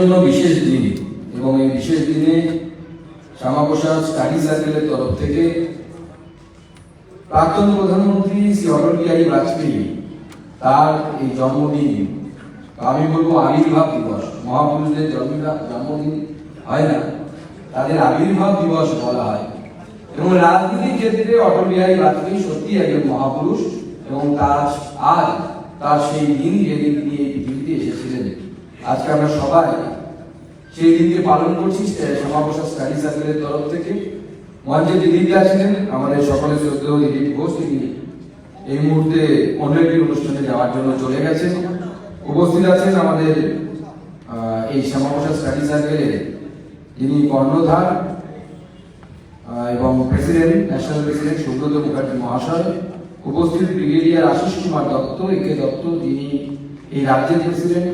জন্য বিশেষ দিন এবং এই বিশেষ দিনে শ্যামাপ্রসাদ স্টাডি সার্কেলের তরফ থেকে প্রাক্তন প্রধানমন্ত্রী শ্রী অটল বিহারী বাজপেয়ী তার এই জন্মদিন, আমি বলবো আবির্ভাব দিবস, মহাপুরুষদের জন্মদিন হয় না, তাদের আবির্ভাব দিবস বলা হয়। এবং রাজনীতির ক্ষেত্রে অটল বিহারী বাজপেয়ী সত্যি একজন মহাপুরুষ এবং আজ তার সেই দিন যেদিন তিনি এই পৃথিবীতে এসেছিলেন, আজকে আমরা সবাই সেই দিনকে পালন করছি শ্যামাপ্রসাদ স্টাডি সার্কেলের তরফ থেকে। মঞ্চে দিলীপ আছেন, আমাদের সকলের শ্রদ্ধেয় দিলীপ ঘোষ, তিনি এই মুহূর্তে অন্য একটি অনুষ্ঠানে যাওয়ার জন্য চলে গেছেন। উপস্থিত আছেন আমাদের এই শ্যামাপ্রসাদ স্টাডি সার্কেলের যিনি কর্ণধার এবং president, national president Subrata Mukherjee মহাশয়। উপস্থিত ব্রিগেডিয়ার আশিস কুমার দত্ত, একে দত্ত, যিনি এই রাজ্যের প্রেসিডেন্ট।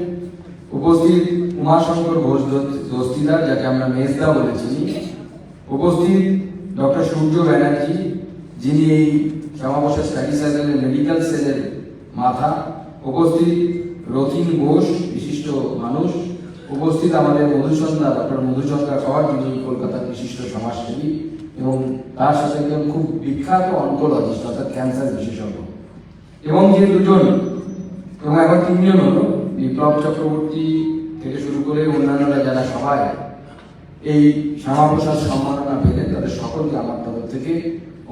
উপস্থিত উমাশঙ্কর ঘোষ দস্তিদার, যাকে আমরা মেজদা বলেছি। উপস্থিত ডক্টর সূর্য ব্যানার্জি, যিনি এই শ্যামাপ্রসাদ স্টাডি সার্কেলের মেডিকেল সেলের মাথা। উপস্থিত রথিন ঘোষ, বিশিষ্ট মানুষ। উপস্থিত আমাদের মধুচন্দ্রা, ডক্টর মধুচন্দ্রা কর, যিনি কলকাতার বিশিষ্ট সমাজসেবী এবং তার সাথে একজন খুব বিখ্যাত অনকোলজিস্ট অর্থাৎ ক্যান্সার বিশেষজ্ঞ। এবং যে দুজন এবং এখন তিনজন হলো, বিপ্লব চক্রবর্তী থেকে শুরু করে অন্যান্যরা যারা সবাই এই শ্যামাপ্রসাদ সম্মাননা পেলেন, তাদের সকলকে আমার তরফ থেকে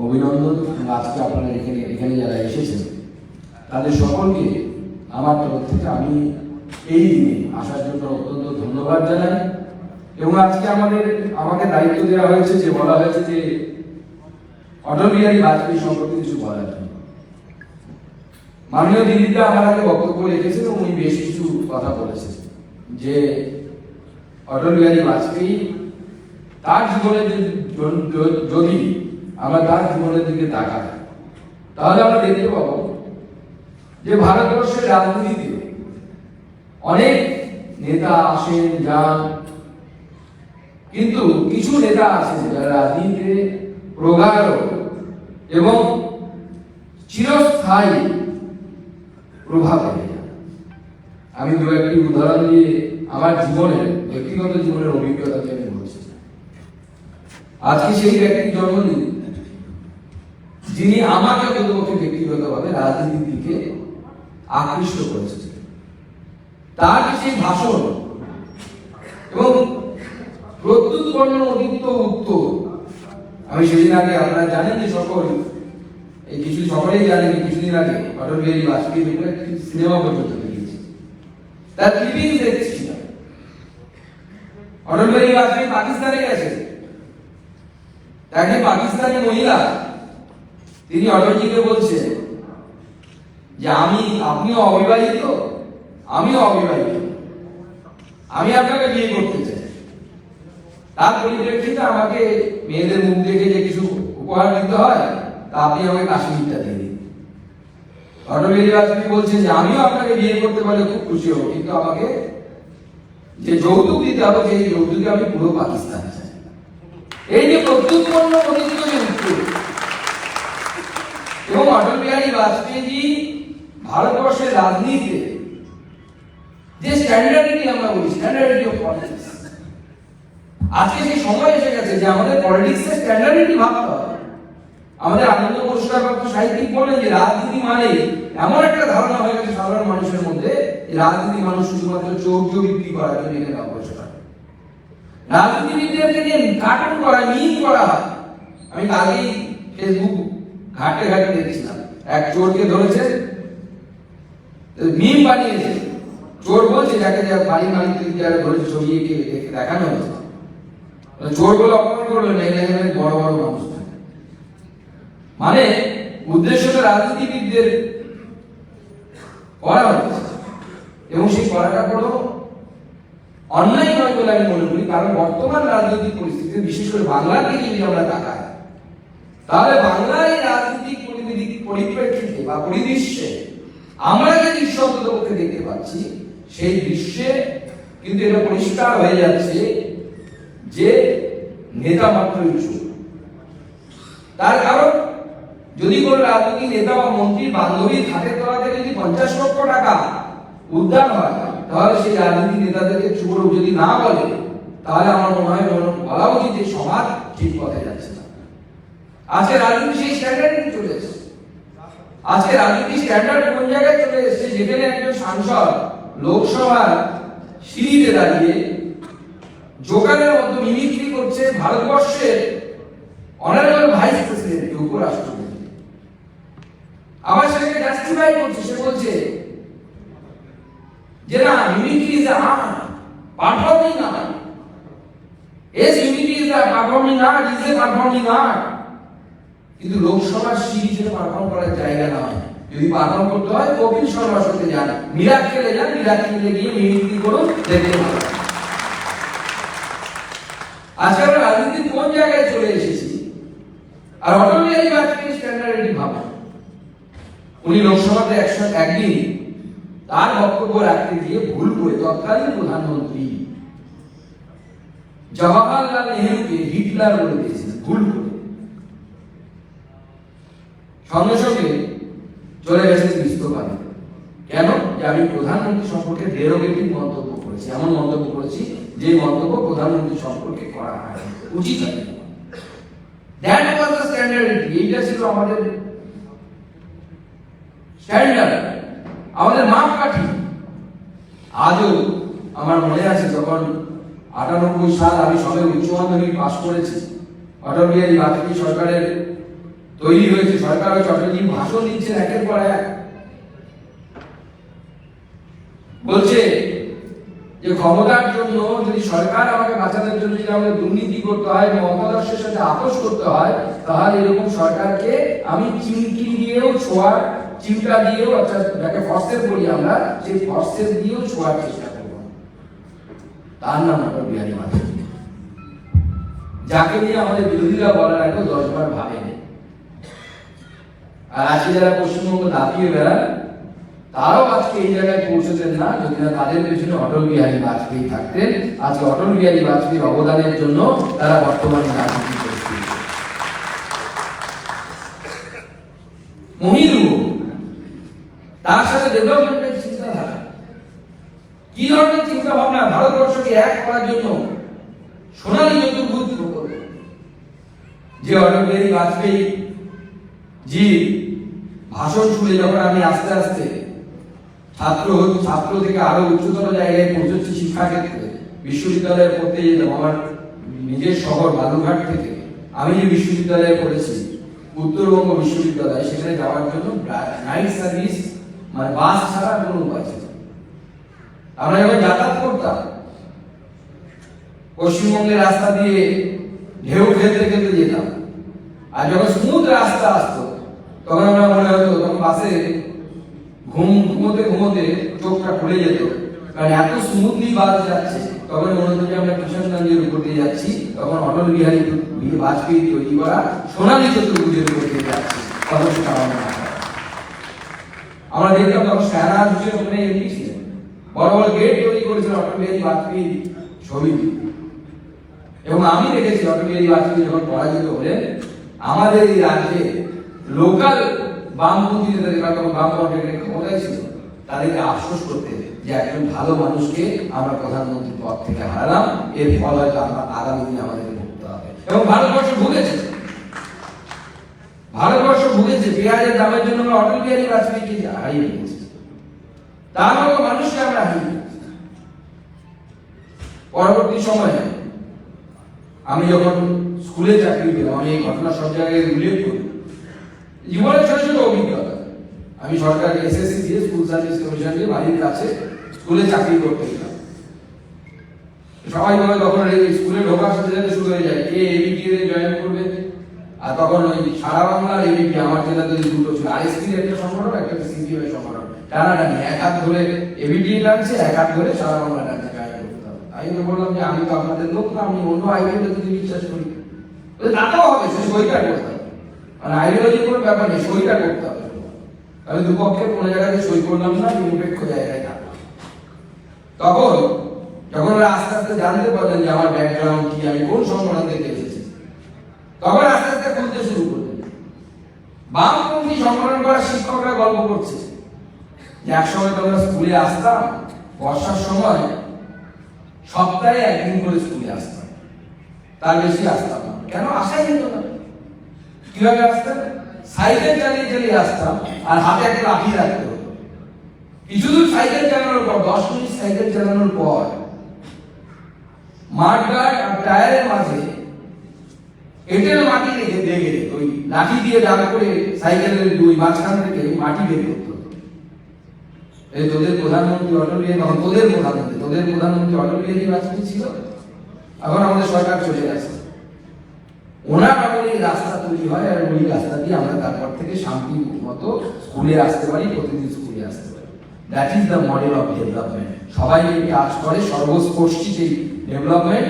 অভিনন্দন। আজকে আপনারা এখানে যারা এসেছেন তাদের সকলকে আমার তরফ থেকে আমি এই দিনে আসার জন্য অত্যন্ত ধন্যবাদ জানাই। এবং আজকে আমাকে দায়িত্ব দেওয়া হয়েছে, যে বলা হয়েছে যে অটল বিহারী বাজপেয়ী সম্পর্কে কিছু বলার জন্য। মাননীয় দিলীপদা আমার আগে বক্তব্য রেখেছেন এবং উনি বেশ কিছু কথা বলেছেন যে অটল বিহারী বাজপেয়ী তার জীবনে যদি আমরা তার জীবনের দিকে তাকাই, তাহলে আমরা দেখতে পাবো যে ভারতবর্ষের রাজনীতিতে অনেক নেতা আসেন যান, কিন্তু কিছু নেতা আছেন যারা রাজনীতিতে প্রগাঢ় এবং চিরস্থায়ী প্রভাব ফেলে যায়। আমি দু একটি উদাহরণ দিয়ে আমার ব্যক্তিগত জীবনের অভিজ্ঞতাকে আমি বলছি। আজকে সেই ব্যক্তির জন্মদিন, যিনি আমাকে প্রকৃতপক্ষে ব্যক্তিগতভাবে রাজনীতির দিকে আকৃষ্ট করেছেন। তার সেই ভাষণ এবং প্রত্যুৎপন্ন অতীত উত্তর, আমি সেদিন আগে, আপনারা জানেন যে সকলেই জানেন কিছুদিন আগে অটল বিহারী বাজপেয়ীর উপরে একটি সিনেমা পর্যন্ত বেরিয়েছে, তার ক্লিপিং দেখছি। অটল বিহারী বাজপেয়ী পাকিস্তানে গেছেন, তাকে পাকিস্তানি মহিলা তিনি অটলজিকে বলছেন যে আপনিও অবিবাহিত, আমিও অবিবাহিত, আমি আপনাকে বিয়ে করতে চাই। তার পরিপ্রেক্ষিতে আমাকে মেয়েদের মুখ দেখে যে কিছু উপহার দিতে হয়, তা আপনি আমাকে কাশ্মীরটা দিয়ে দিন। অটল বিহারী বাজপেয়ী বলছেন যে আমিও আপনাকে বিয়ে করতে পারলে খুব খুশি হব, কিন্তু আমাকে যে যৌতুক দিতে হবে, সেই যৌতুকে আমি পুরো পাকিস্তান চাই। এই যে প্রত্যুৎপন্ন অতীত উত্তর, এবং অটল বিহারী বাজপেয়ী ভারতবর্ষের রাজনীতিতে যে স্ট্যান্ডার্ডিটি আমরা বলি, স্ট্যান্ডার্ডিটি অফ পলিটিক্স, আজকে সেই সময় এসে গেছে যে আমাদের পলিটিক্সের স্ট্যান্ডার্ডিটি ভাবতে হবে। আমাদের আনন্দ পুরস্কারপ্রাপ্ত সাহিত্যিক বলেন যে রাজনীতি মানে এমন একটা ধারণা হয়ে গেছে সাধারণ মানুষের মধ্যে, রাজনীতি মানুষ শুধুমাত্র চৌর্য বিক্রি করার জন্য এখানে অবসর হয়। রাজনীতিবিদদেরকে যে কার্টুন করা, মিম করা হয়। আমি কালকেই ফেসবুক ঘাটে দেখছিলাম, এক চোরকে ধরেছে, মিম বানিয়েছে। চোর বলছে যাকে বাড়ির মালিক যারা ধরেছে ছবি দেখানো হয়েছে, চোর বলে অপমান করবে না, এখানে বড় বড় মানুষ। মানে উদ্দেশ্যটা রাজনীতিবিদদের করা হচ্ছে, এবং সেই করাটা বড় অন্যায় নয় বলে আমি মনে করি। কারণ বর্তমান রাজনৈতিক পরিস্থিতিতে, বিশেষ করে বাংলার দিকে যদি আমরা তাকাই, তাহলে বাংলার এই রাজনৈতিক পরিপ্রেক্ষিতে বা পরিদৃশ্যে আমরা যে দৃশ্য অন্ততপক্ষে দেখতে পাচ্ছি, সেই দৃশ্যে কিন্তু এটা পরিষ্কার হয়ে যাচ্ছে যে নেতা মাত্রই চোর। তার কারণ, যদি কোনো রাজনৈতিক নেতা বা মন্ত্রী বান্ধবীর হাতের তলা থেকে যদি 50 লক্ষ টাকা উদ্ধার হয়, তাহলে সেই রাজনীতি নেতাদেরকে চোর যদি না বলে, তাহলে আমার মনে হয় বলা উচিত যে সমাজ ঠিক পথে যাচ্ছে না। আজকে রাজনীতি সেই স্ট্যান্ডার্ডে চলে এসেছে। আজকে রাজনীতি স্ট্যান্ডার্ড কোন জায়গায় চলে এসেছে, যেখানে একজন সাংসদ লোকসভার সিঁড়িতে দাঁড়িয়ে জোকারের মতো মিমিক্রি করছে ভারতবর্ষের অনারেবল ভাইস প্রেসিডেন্ট, উপরাষ্ট্রপতি। আবার সেটাকে জাস্টিফাই করছে, সে বলছে যে না, unity is art, performing art. S unity is performing art, is a performing art. কিন্তু লোকসভার সিঁড়ি থেকে পারফর্ম করার জায়গা নয়। যদি পারফর্ম করতে হয় কপিল শর্মার সাথে যান, মিরাক্কেলে যান, মিরাক্কেলে গিয়ে মিমিক্রি করুন, দেখতে ভালো। আজকে আমরা রাজনীতির কোন জায়গায় চলে এসেছি? আর অটল বিহারী বাজপেয়ী স্ট্যান্ডার্ড ভাবা, উনি লোকসভাতে একদিন তার বক্তব্য রাখতে গিয়ে ভুল করে তৎকালীন প্রধানমন্ত্রী জওহরলাল নেহরুকে হিটলার বলে দিয়েছিলেন, ভুল করে। সঙ্গে সঙ্গে চলে গেছেন ইস্তফা দিতে। কেন? যে আমি প্রধানমন্ত্রী সম্পর্কে ডেরোগেটিভ মন্তব্য করেছি, এমন মন্তব্য করেছি যে মন্তব্য প্রধানমন্ত্রী সম্পর্কে করা হয় উচিত হয়। That was the standard. এইটা ছিল আমাদের স্ট্যান্ডার্ড, আমাদের মাপকাঠি। আজও আমার মনে আছে যখন 98 সাল আমি সবে উচ্চ মাধ্যমিক পাশ করেছি, অটল বিহারী বাজপেয়ী সরকারের তৈরি হয়েছে, সরকার হয়েছে, অটলজি ভাষণ দিচ্ছেন একের পর এক, বলছে যে ক্ষমতার জন্য যদি সরকার আমাকে বাঁচানোর জন্য যদি আমাকে দুর্নীতি করতে হয়, মতাদর্শের সাথে আপোষ করতে হয়, তাহলে এরকম সরকারকে আমি চিমটি দিয়েও ছোঁয়ার, চিমটা দিয়েও, অর্থাৎ যাকে ফর্সের বলি আমরা, সেই ফর্সের দিয়েও ছোঁয়ার চেষ্টা করব। তার নাম অটল বিহারী বাজপেয়ী, যাকে নিয়ে আমাদের বিরোধীরা বলার আগেও 10 বার ভাবেনি। আর আজকে যারা পশ্চিমবঙ্গ দাপিয়ে বেড়ান, তারাও আজকে এই জায়গায় পৌঁছেছেন না যদি না তাদের পেছনে অটল বিহারী বাজপেয়ী থাকতেন। আজকে অটল বিহারী বাজপেয়ীর অবদানের জন্য তারা বর্তমানে রাজনীতি করছে। মহিরু, তার সাথে ডেভেলপমেন্টের চিন্তাধারা, কি ধরনের চিন্তা ভাবনা, ভারতবর্ষকে এক করার জন্য সোনালী চতুর্ভুজ প্রকল্প, যে অটল বিহারী বাজপেয়ী জি ভাষণ শুনে যখন আমি আস্তে আস্তে ছাত্র থেকে আরো উচ্চতর জায়গায় পৌঁছেছি শিক্ষা ক্ষেত্রে, বিশ্ববিদ্যালয়ে পড়তে যেতাম। আমার নিজের শহর বালুরঘাট থেকে আমি যে বিশ্ববিদ্যালয়ে পড়েছি, উত্তরবঙ্গ বিশ্ববিদ্যালয়, সেখানে যাওয়ার জন্য নাইট সার্ভিস, মানে বাস ছাড়া কোনো উপায় ছিল। আমরা যখন যাতায়াত করতাম পশ্চিমবঙ্গের রাস্তা দিয়ে ঢেউ খেলতে খেলতে যেতাম, আর যখন স্মুথ রাস্তা আসতো তখন আমরা মনে হতো, তখন বাসে ঘুমোতে ঘুমোতে চোখটা খুলে যেত, কারণ এত স্মুথলি বাস যাচ্ছে। তখন মনে হতো যে আমরা কিশোরগঞ্জের উপর দিয়ে যাচ্ছি, তখন অটল বিহারী বাজপেয়ী তৈরি করা সোনালী চতুর্ভুজের উপর দিয়ে যাচ্ছি। আমরা দেখতাম তখন শাহনাজ হোসেন ওখানে এমপি ছিলেন, বড় বড় গেট তৈরি করেছিলেন অটল বিহারী বাজপেয়ীর ছবি। এবং আমি দেখেছি অটল বিহারী বাজপেয়ী যখন পরাজিত হলেন, আমাদের এই রাজ্যে লোকাল বামপন্থী নেতাদের, তখন বামপন্থীদের ক্ষমতায় ছিল, তাদেরকে আফসোস করতে যে একজন ভালো মানুষকে আমরা প্রধানমন্ত্রী পদ থেকে হারালাম, এর ফল হয়তো আমরা আগামী দিনে আমাদেরকে ভুগতে হবে। এবং ভারতবর্ষ ভুগেছে, ভারতবর্ষ ভুগেছে। পেঁয়াজের দামের জন্য আমরা অটল বিহারী বাজপেয়ীকে হারিয়ে ফেলেছি, তার মতো মানুষকে আমরা হারিয়ে ফেলেছি। পরবর্তী সময়ে আমি যখন স্কুলে চাকরি পেলাম, আমি এই ঘটনা সব জায়গায় উল্লেখ করি, জীবনের ছোট ছোট অভিজ্ঞতা। আমি সরকারি এসএসসি দিয়ে স্কুল সার্ভিস কমিশন দিয়ে বাড়ির কাছে স্কুলে চাকরি করতে গেলাম। সবাই বলে তখন স্কুলে ঢোকার সাথে সাথে শুরু হয়ে যায়, কে এবিপি এ জয়েন করবে। আর তখন ওই সারা বাংলার এবিপি, আমার জেলাতে দুটো ছিল, আইএসপির একটা সংগঠন, একটা সিপিএম এর সংগঠন, টানাটানি, এক হাত ধরে এবিপি টানছে, এক হাত ধরে সারা বাংলা টানছে। আমি তো বললাম যে আমি তো আপনাদের লোক না, আমি অন্য আইডিওলজিতে বিশ্বাস করি। তাতেও হবে, সে সইটা করতে হবে, মানে আইডিওলজির কোনো ব্যাপার নেই, সইটা করতে হবে। আমি দুপক্ষের কোনো জায়গাতে সই করলাম না, নিরপেক্ষ জায়গায় থাকলাম। তখন যখন ওরা আস্তে আস্তে জানতে পারলেন যে আমার ব্যাকগ্রাউন্ড কি, আমি কোন সংগঠন থেকে এসেছি, তখন আস্তে আস্তে খুঁজতে শুরু করলেন। বামপন্থী সংগঠন করা শিক্ষকরা গল্প করছে যে একসময় তোমরা স্কুলে আসতাম, বর্ষার সময় সপ্তাহে একদিন করে স্কুলে আসতাম, তার বেশি আসতাম না। কেন আসাই যেত না? কিভাবে আসতাম? সাইকেল চালিয়ে চালিয়ে আসতাম, আর হাতে একটা লাঠি রাখতে হতো। কিছু দূর সাইকেল চালানোর পর, 10 মিনিট সাইকেল চালানোর পর, মাঠগার্ড আর টায়ারের মাঝে এঁটেল মাটি রেখে দেখে ওই লাঠি দিয়ে দাঁড় করে সাইকেলের দুই মাঝখান থেকে মাটি বের করতো। এই তোদের প্রধানমন্ত্রী অটল বিহারী, তোদের প্রধানমন্ত্রী অটল বিহারী বাজপেয়ী ছিল, এখন আমাদের সরকার চলে গেছে। ওনার আমলে রাস্তা তৈরি হয়, আর ওই রাস্তা দিয়ে আমরা তারপর থেকে শান্তি মতো স্কুলে আসতে পারি, প্রতিদিন স্কুলে আসতে পারি। That is the model of development. সবাই কাজ করে, সর্বস্পর্শী সেই ডেভেলপমেন্ট।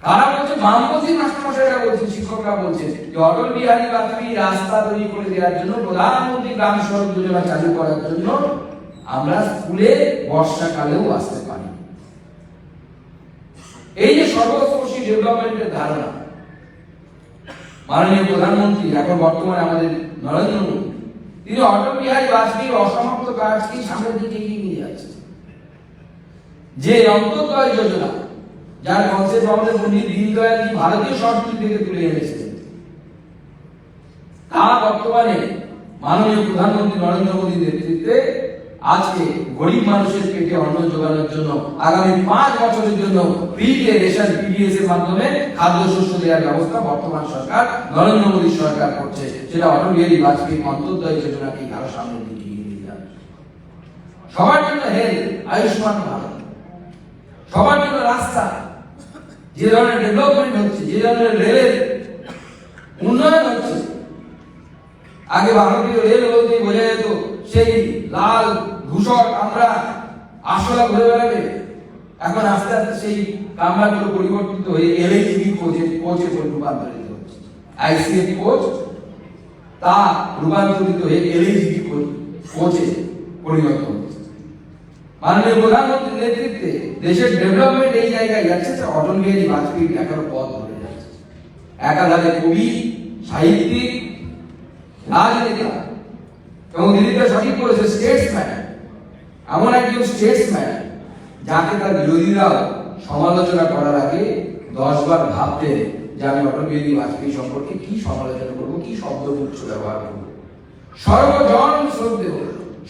কারা বলছে? বামপন্থী মাস্টারমশাইরা বলছে, শিক্ষকরা বলছে যে অটল বিহারী বাজপেয়ী রাস্তা তৈরি করে দেওয়ার জন্য, প্রধানমন্ত্রী গ্রাম সড়ক যোজনা চালু করার জন্য আমরা স্কুলে বর্ষাকালেও আসতে পারি। এই যে সর্বস্পর্শী ডেভেলপমেন্টের ধারণা, মাননীয় প্রধানমন্ত্রী এখন বর্তমানে আমাদের নরেন্দ্র মোদী, তিনি অটল বিহারী বাজপেয়ীর অসমাপ্ত কাজকে সামনের দিকে এগিয়ে নিয়ে যাচ্ছেন। যে অন্তর্দয় যোজনা, যার কনসেপ্ট আমাদের পণ্ডিত দীনদয়ালজি ভারতীয় সংস্কৃতি থেকে তুলে এনেছিলেন, তা বর্তমানে মাননীয় প্রধানমন্ত্রী নরেন্দ্র মোদীর নেতৃত্বে আজকে গরিব মানুষের পেটে অন্ন যোগানোর জন্য আগামী 5 বছরের জন্য ফ্রিতে রেশন পিডিএস এর মাধ্যমে খাদ্যশস্য দেওয়ার ব্যবস্থা বর্তমান সরকার, নরেন্দ্র মোদী সরকার করছে। সেটা অটল বিহারী বাজপেয়ী অন্তর্দয় যোজনাকে আরো সামনের দিকে এগিয়ে নিয়ে যাবে। সবার জন্য হেলথ, আয়ুষ্মান ভারত, সবার জন্য রাস্তা, যে ধরনের ডেভেলপমেন্ট হচ্ছে, যে ধরনের রেলের উন্নয়ন হচ্ছে। আগে ভারতীয় রেল বলতে বোঝা যেত সেই লাল ধূসর কামরা আসলা ঘুরে বেড়াবে। এখন আস্তে আস্তে সেই কামরাগুলো পরিবর্তিত হয়ে এলএইচবি কোচে রূপান্তরিত হচ্ছে। আইসিএফ কোচ তা রূপান্তরিত হয়ে এলএইচবি কোচে পরিণত হচ্ছে। মাননীয় প্রধানমন্ত্রীর নেতৃত্বে দেশের ডেভেলপমেন্ট এই জায়গায় যাচ্ছে, অটল বিহারী বাজপেয়ী দেখার পথ ধরে যাচ্ছে। একাধারে কবি, সাহিত্যিক, রাজনেতা, এবং দিদিটা সঠিক করেছে, স্টেটসম্যান। এমন একজন স্টেটসম্যান যাকে তার বিরোধীরাও সমালোচনা করার আগে 10 বার ভাবতেন যে আমি অটল বিহারী বাজপেয়ী সম্পর্কে কি সমালোচনা করবো, কি শব্দগুচ্ছ ব্যবহার করবো। সর্বজন শ্রদ্ধেয়,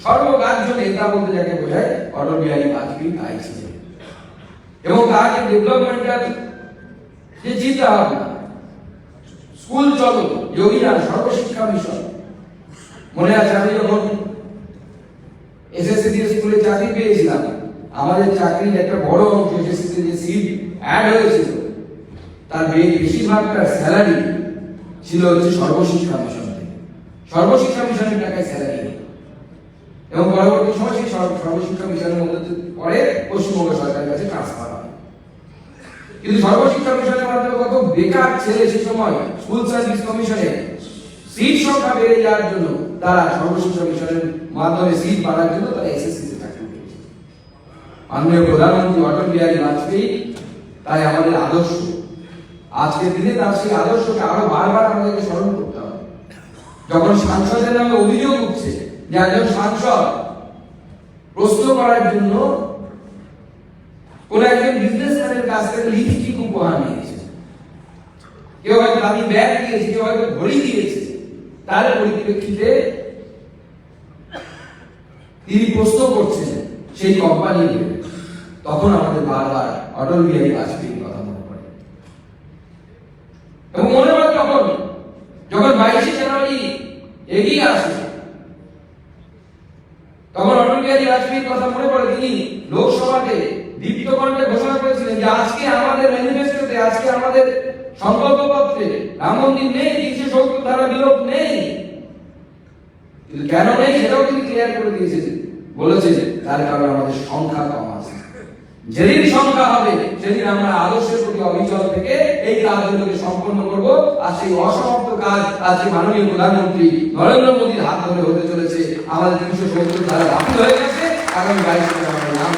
সর্বগ্রাহ্য নেতা বলতে যাকে বোঝায়, অটল বিহারী বাজপেয়ী তাই ছিলেন। এবং তার যে ডেভেলপমেন্টাল যে চিন্তা ভাবনা, স্কুল চলো, যোগীরা, সর্বশিক্ষা মিশন। মনে আছে আমি যখন এসএসসি স্কুলে চাকরি পেয়েছিলাম, আমাদের চাকরির একটা বড় অংশ এসএসসি যে সিট অ্যাড হয়েছিল, তার বেশিরভাগটা স্যালারি ছিল হচ্ছে সর্বশিক্ষা মিশন থেকে। সর্বশিক্ষা মিশনের টাকায় স্যালারি, এবং পরবর্তী সময় সেই সর্বশিক্ষা মিশনের মধ্যে পরে পশ্চিমবঙ্গ সরকারের কাছে ট্রান্সফার হয়। কিন্তু সর্বশিক্ষা মিশনের মাধ্যমে কত বেকার ছেলে সে সময় স্কুল সার্ভিস কমিশনে সিট সংখ্যা বেড়ে যাওয়ার জন্য তারা সর্বশিক্ষা মিশনের মাধ্যমে সিট বাড়ার জন্য তারা এসএসসি তে চাকরি পেয়েছে। মাননীয় প্রধানমন্ত্রী অটল বিহারী বাজপেয়ী তাই আমাদের আদর্শ। আজকের দিনে তার সেই আদর্শকে আরো বারবার আমাদেরকে স্মরণ করতে হবে। যখন সাংসদের নামে অভিযোগ উঠছে যে একজন সাংসদ প্রশ্ন করার জন্য কোন একজন বিজনেসম্যানের কাছ থেকে লিপস্টিক উপহার নিয়েছে, কেউ হয়তো দামি ব্যাগ দিয়েছে, কেউ হয়তো ঘড়ি দিয়েছে, তার পরিপ্রেক্ষিতে তিনি প্রশ্ন করছেন সেই কোম্পানির, তখন আমাদের বারবার অটল বিহারী বাজপেয়ীর কথা মনে পড়ে। এবং মনে পড়ে তখন যখন 22শে জানুয়ারি এগিয়ে আসে, তখন অটল বিহারী বাজপেয়ীর কথা মনে পড়ে। তিনি লোকসভাতে দীপ্ত কণ্ঠে ঘোষণা করেছিলেন যে আজকে আমাদের ম্যানিফেস্টোতে, আজকে আমাদের সংকল্পপত্রে রাম মন্দির নেই, 370 ধারা বিলোপ নেই। কিন্তু কেন নেই সেটাও তিনি ক্লিয়ার করে দিয়েছেন, বলেছেন তার কারণে আমাদের সংখ্যা কম আছে। যেদিন সংখ্যা হবে সেদিন আমরা আদর্শের প্রতি অবিচল থেকে এই কাজগুলোকে সম্পন্ন করব। আর সেই অসমাপ্ত কাজ আজকে মাননীয় প্রধানমন্ত্রী নরেন্দ্র মোদীর হাত ধরে হতে চলেছে। আমাদের 370 ধারা বাতিল হয়ে গেছে, আগামী 22 আমাদের নাম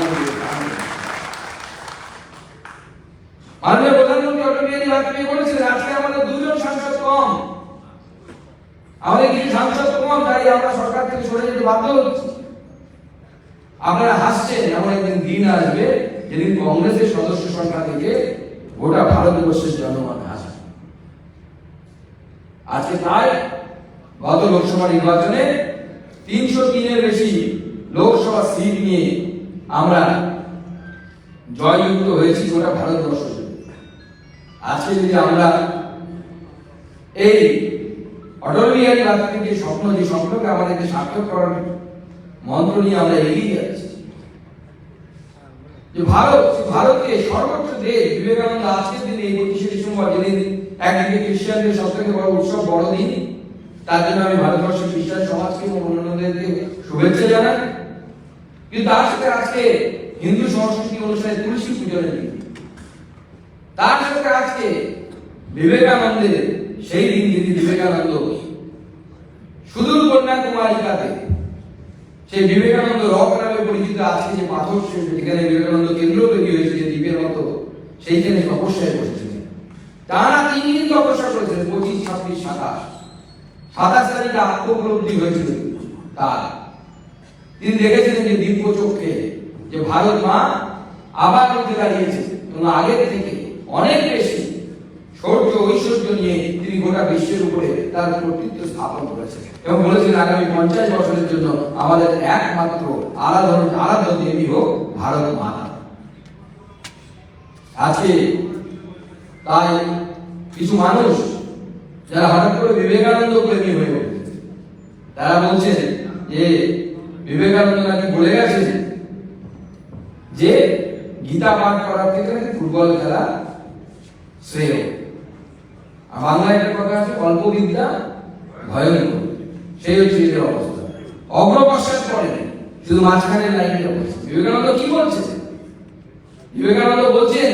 মাননীয় প্রধানমন্ত্রী অটল বিহারী বাজপেয়ী বলেছিলেন আজকে আমাদের 2 জন সাংসদ কম, আমাদের কিছু সাংসদ কম, তাই আমরা সরকার থেকে সরে যেতে বাধ্য হচ্ছি। আপনারা হাসছেন, এমন একদিন দিন আসবে যেদিন কংগ্রেসের সদস্য সংখ্যা থেকে গোটা ভারতবর্ষের জনগণ হাসবে। আজকে প্রায় গত লোকসভা নির্বাচনে 303-এর বেশি লোকসভা সিট নিয়ে আমরা জয়যুক্ত হয়েছি গোটা ভারতবর্ষ। আজকে যদি আমরা এই অটল বিহারী বাজপেয়ীর যে স্বপ্নকে আমাদেরকে সার্থক করার মন্ত্র নিয়ে আমরা এগিয়ে যাচ্ছি, যে ভারতকে সর্বোচ্চ দেশ, বিবেকানন্দ আজকের দিনে এই 25শে ডিসেম্বর, যেদিন একদিকে খ্রিস্টানদের সব থেকে বড় উৎসব বড়দিন, তার জন্য আমি ভারতবর্ষের খ্রিস্টান সমাজকে এবং অন্যান্যদেরকে শুভেচ্ছা জানাই। কিন্তু তার সাথে আজকে হিন্দু সংস্কৃতি অনুসারে তুলসী পূজনের দিন, তার সাথে আজকে বিবেকানন্দের সেই দিন, যেদিন বিবেকানন্দ সুদূর কন্যাকুমারিকাতে সেই বিবেকানন্দ রক নামে পরিচিত আজকে যে পাথর, যেখানে বিবেকানন্দ কেন্দ্র তৈরি হয়েছে যে দ্বীপের মতো, সেইখানে তপস্যায় বসেছিলেন। টানা 3 দিন তপস্যা করেছিলেন, 25, 26, 27 তারিখে আত্মোপলব্ধি হয়েছিল তার। তিনি দেখেছিলেন যে দিব্য চক্ষে যে ভারত মা আবার উঠে দাঁড়িয়েছে এবং আগের থেকে অনেক বেশি শৌর্য ঐশ্বর্য নিয়ে তিনি গোটা বিশ্বের উপরে তার কর্তৃত্ব স্থাপন করেছেন এবং বলেছেন আগামী 50 বছরের জন্য আমাদের একমাত্র আরাধ্য দেবী হোক ভারত মাতা। আজকে তাই কিছু মানুষ যারা হঠাৎ করে বিবেকানন্দ প্রেমী হয়ে উঠেছে, তারা বলছেন যে বিবেকানন্দ নাকি বলে গেছেন যে গীতা পাঠ করার থেকে নাকি ফুটবল খেলা শ্রেয়। আর বাংলায় একটা কথা আছে, অল্প বিদ্যা ভয়ঙ্কর। সেই হচ্ছে এদের অবস্থা, অগ্রপশ্চাৎ করেন, শুধু মাঝখানের লাইনের অবস্থা। বিবেকানন্দ কি বলছেন? বিবেকানন্দ বলছেন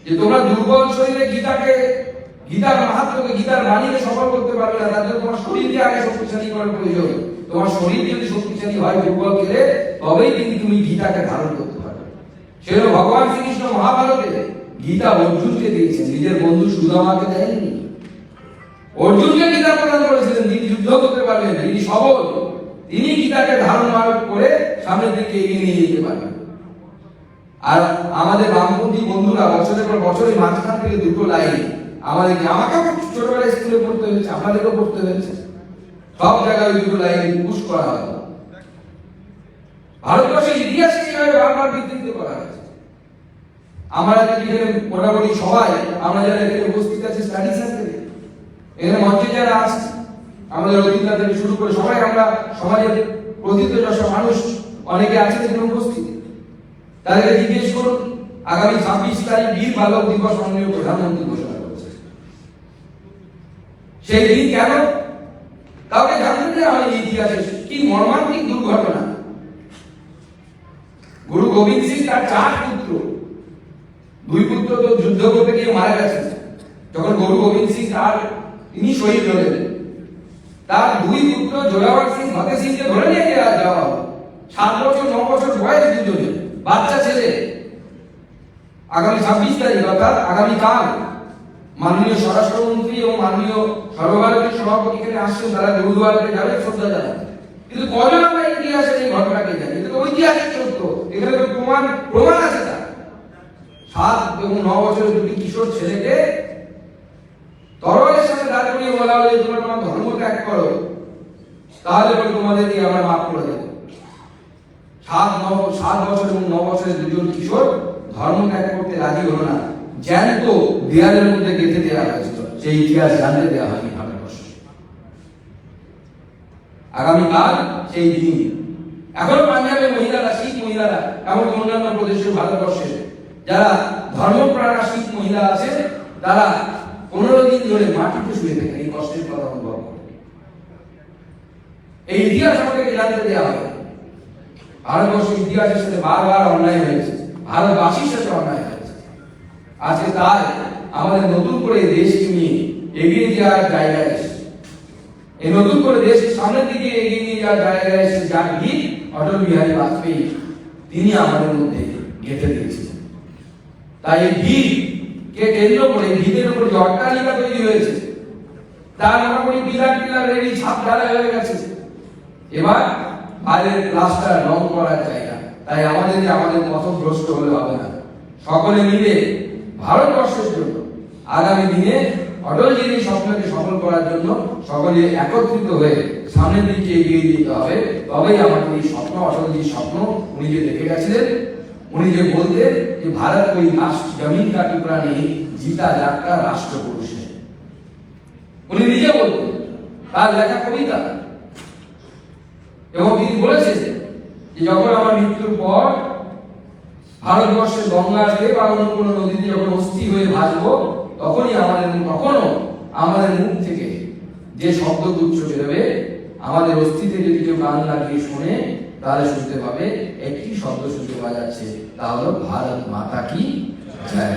যে তোমরা দুর্বল শরীরে গীতার মাহাত্ম্যকে, গীতার বাণীকে সফল করতে পারবে না, তার জন্য তোমার শরীরকে আগে শক্তিশালী করার প্রয়োজন। তোমার শরীর যদি শক্তিশালী হয় দুর্বল খেলে, তবেই কিন্তু তুমি গীতাকে ধারণ করতে পারবে। সেজন্য ভগবান শ্রীকৃষ্ণ মহাভারতে গীতা অর্জুনকে দিয়েছেন, নিজের বন্ধু সুদামাকে দেয়নি। অর্জুনকে গীতা প্রদান করেছিলেন, তিনি যুদ্ধ করতে পারবেন, তিনি সবল, তিনি গীতাকে ধারণ করে সামনের দিকে এগিয়ে নিয়ে যেতে পারবেন। আর আমাদের বামপন্থী বন্ধুরা বছরের পর বছরের মাঝখান থেকে দুটো লাইন আমাকেও ছোটবেলায় স্কুলে পড়তে হয়েছে, আপনাদেরও পড়তে হয়েছে, সব জায়গায় দুটো লাইন পুশ করা হয়। ভারতবর্ষের ইতিহাসে কিভাবে বারবার বিকৃত করা হয়েছে। আমরা এখানে মোটামুটি সবাই, আমরা যারা এখানে উপস্থিত আছি স্টাডি সার্কেলে, এখানে মঞ্চে যারা আছে, আমাদের অতিথিরা থেকে শুরু করে সবাই আমরা সমাজের প্রথিতযশা মানুষ অনেকে আছে এখানে উপস্থিত। তাদেরকে জিজ্ঞেস করুন, আগামী 26 তারিখ বীর বালক দিবস মাননীয় প্রধানমন্ত্রী ঘোষণা করেছে। সেই দিন কেন? কাউকে জানতে দেওয়া হয়নি ইতিহাসে। কি মর্মান্তিক দুর্ঘটনা! গুরু গোবিন্দ সিং তার 4 পুত্র, 2 পুত্র তো যুদ্ধ করতে গিয়ে মারা গেছেন। যখন গুরু গোবিন্দ সিং তিনি শহীদ হলেন, তার 2 পুত্র জোরাওয়ার সিং, ফতেহ সিংকে ধরে নিয়ে যাওয়া হলো। 7 বছর 9 বছর বয়স দুজনে, বাচ্চা ছেলে। আগামী 26 তারিখ অর্থাৎ আগামীকাল মাননীয় স্বরাষ্ট্রমন্ত্রী এবং মাননীয় সর্বভারতীয় সভাপতি এখানে আসছেন, তারা গুরুদুয়ারাতে যাবে শ্রদ্ধা জানাতে। কিন্তু কজন আমরা ইতিহাসের এই ঘটনাকে জানি? এটা তো ঐতিহাসিক সত্য, এখানে তো প্রমাণ আছে। তার 7 এবং 9 বছরের 2 কিশোর ছেলেকে তরবারের সাথে দাঁড় করিয়ে বলা হলো, তোমরা তোমার ধর্ম ত্যাগ করো, তাহলে পরে তোমাদের দিয়ে আমরা মাফ করে দেব। 7 বছর এবং 9 বছরের 2জন কিশোর ধর্ম ত্যাগ করতে রাজি হলো না, জ্যান্ত দেয়ালের মধ্যে গেঁথে দেওয়া হয়েছিল। সেই ইতিহাস জানতে দেওয়া হয়নি ভারতবর্ষে। আগামীকাল সেই দিন। এখন পাঞ্জাবের মহিলারা, শিখ মহিলারা, এমন অন্যান্য প্রদেশের ভারতবর্ষে যারা ধর্মপ্রাণা শিখ মহিলা আছে, তারা 15 দিন ধরে মাটিতে শুয়ে থাকে এই কষ্টের কথা অনুভব করে। এই ইতিহাস আমাদেরকে জানতে দেওয়া হবে। ভারতবর্ষের ইতিহাসের সাথে বারবার অন্যায় হয়েছে, ভারতবাসীর সাথে অন্যায় হয়েছে। আজকে তাই আমাদের নতুন করে দেশকে নিয়ে এগিয়ে যাওয়ার জায়গায় এসেছে। এই নতুন করে দেশের সামনের দিকে এগিয়ে নিয়ে যাওয়ার জায়গায় এসেছে যার ভিত অটল বিহারী বাজপেয়ী তিনি আমাদের মধ্যে গেঁথে দিয়েছিলেন। তাই এই ভিতকে কেন্দ্র করে, ভিতের উপর যে অট্টালিকা তৈরি হয়েছে, তার মোটামুটি পিলার রেডি, ছাদ ঢালাই হয়ে গেছে। এবার বাইরের প্লাস্টার রং করার জায়গা, তাই আমাদের পথভ্রষ্ট হলে হবে না। সকলে মিলে ভারতবর্ষের জন্য আগামী দিনে অটলজির এই স্বপ্নকে সফল করার জন্য সকলে একত্রিত হয়ে সামনের দিকে এগিয়ে দিতে হবে। তবেই আমাদের এই স্বপ্ন, অটলজির স্বপ্ন, উনি যে দেখে গেছিলেন, উনি যে বলতেন যে ভারত कोई राष्ट्र जमीन का टुकड़ा नहीं, जीता जागता राष्ट्र पुरुष है। উনি নিজে বলতেন, তার লেখা কবিতা। এবং তিনি বলেছেন যে যখন আমার মৃত্যুর পর ভারতবর্ষের গঙ্গাতে বা অন্য কোনো নদীতে যখন অস্থি হয়ে ভাসবো, তখনও আমাদের মুখ থেকে যে শব্দ গুচ্ছ বেরোবে, আমাদের অস্থিতে যদি কেউ গান লাগিয়ে শুনে তাহলে শুনতে পাবে একটি শব্দ শুনতে পাওয়া যাচ্ছে, তা হলো ভারত মাতা কি জয়।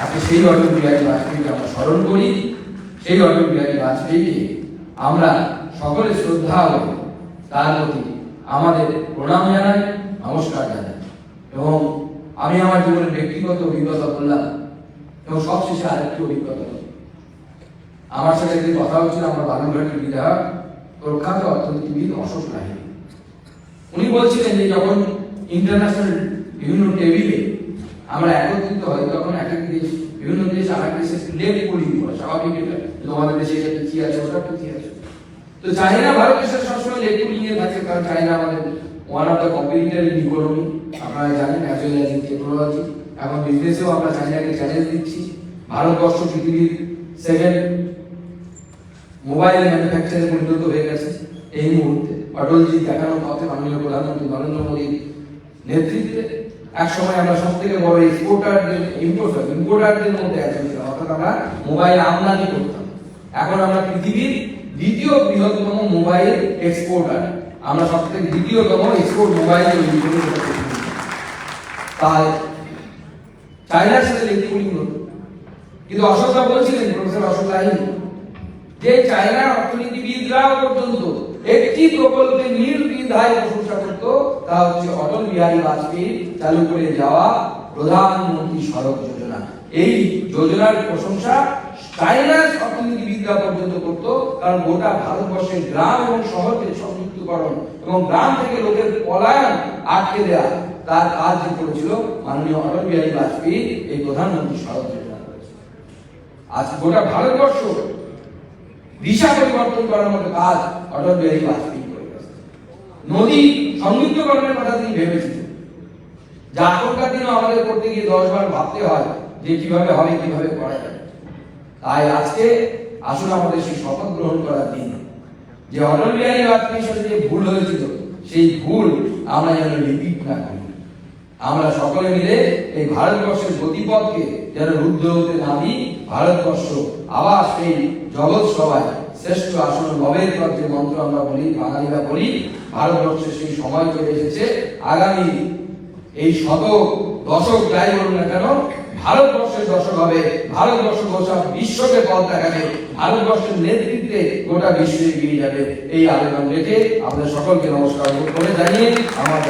আজকে সেই অটল বিহারী বাজপেয়ীকে আমরা স্মরণ করি, সেই অটল বিহারী বাজপেয়ীকে আমরা সকলে শ্রদ্ধা করি, তার প্রতি আমাদের প্রণাম জানাই, নমস্কার জানাই। এবং আমি আমার জীবনের ব্যক্তিগত অভিজ্ঞতা বললাম, এবং সবশেষে আরেকটি অভিজ্ঞতা। আমার সাথে একদিন কথা হচ্ছিল আমার বালুরঘাটের বিধায়ক প্রখ্যাত অর্থনীতিবিদ অশোক লাহিড়ী। উনি বলছিলেন যে যখন ইন্টারন্যাশনাল বিভিন্ন টেবিলে আমরা একত্রিত হই, তখন এক এক দেশ, বিভিন্ন দেশ আর এক দেশের লেগ পুলিং করে, স্বাভাবিক এটা, আমাদের দেশে এটা কি আছে, ওটা কি আছে। তো চাইনা ভারতের সাথে সবসময় লেগ পুলিং এ থাকে, কারণ চাইনা আমাদের one of the competitor in economy, আপনারা জানেন, as well as in technology. এখন বিজনেসেও আমরা চাইনাকে চ্যালেঞ্জ দিচ্ছি। ভারতবর্ষ পৃথিবীর সেকেন্ড মোবাইল ম্যানুফ্যাকচারে পরিণত হয়ে গেছে এই মুহূর্তে, অটলজি দেখানোর পথে মাননীয় প্রধানমন্ত্রী নরেন্দ্র মোদীর নেতৃত্বে। এক সময় আমরা সব থেকে বড় ইম্পোর্টারদের মধ্যে একজন ছিলাম, অর্থাৎ আমরা মোবাইল আমদানি করতাম। এখন আমরা পৃথিবীর দ্বিতীয় বৃহত্তম মোবাইল এক্সপোর্টার, আমরা সব থেকে দ্বিতীয়তম এক্সপোর্ট মোবাইল তৈরি করে। তাই চাইনার সাথে লেনদেন হতো, কিন্তু অশোকরা বলছিলেন, প্রফেসর অশোক লাহিড়ী, যে চাইনার অর্থনীতিবিদরাও পর্যন্ত একটি প্রকল্পে নির্দ্বিধায় প্রশংসা করত, তা হচ্ছে অটল বিহারী বাজপেয়ী চালু করে যাওয়া প্রধানমন্ত্রী সড়ক যোজনা। এই যোজনার প্রশংসা চাইনার অর্থনীতিবিদরা পর্যন্ত করত, কারণ গোটা ভারতবর্ষের গ্রাম এবং শহরকে সংযুক্তকরণ এবং গ্রাম থেকে লোকের পলায়ন আটকে দেওয়া, তার কাজ যে করেছিল মাননীয় অটল বিহারী বাজপেয়ী এই প্রধানমন্ত্রী সড়ক যোজনা করেছিল। আজ গোটা ভারতবর্ষ দিশা পরিবর্তন করার মতো কাজ অটল বিহারী বাজপেয়ী করে গেছে। নদী সংযুক্তকরণের কথা তিনি ভেবেছিলেন, যা এখনকার দিনে আমাদের করতে গিয়ে 10 বার ভাবতে হয় যে কিভাবে হবে, কিভাবে করা যাবে। তাই আজকে আসলে আমাদের সেই শপথ গ্রহণ করার দিন, যে অটল বিহারী বাজপেয়ীর সাথে যে ভুল হয়েছিল, সেই ভুল আমরা যেন রিপিট না করি। আমরা সকলে মিলে এই ভারতবর্ষের গতিপথকে যেন রুদ্ধ হতে না দিই। ভারতবর্ষ আবার সেই জগৎ সভায় শ্রেষ্ঠ আসন লবের পর যে মন্ত্র আমরা বলি, বাঙালিরা বলি, ভারতবর্ষের সেই সময় চলে এসেছে। আগামী এই দশক যাই বলুন না কেন, ভারতবর্ষের দশক হবে। ভারতবর্ষ গোটা বিশ্বকে পথ দেখাবে, ভারতবর্ষের নেতৃত্বে গোটা বিশ্বে এগিয়ে যাবে। এই আবেদন রেখে আপনাদের সকলকে নমস্কার করে জানিয়ে আমার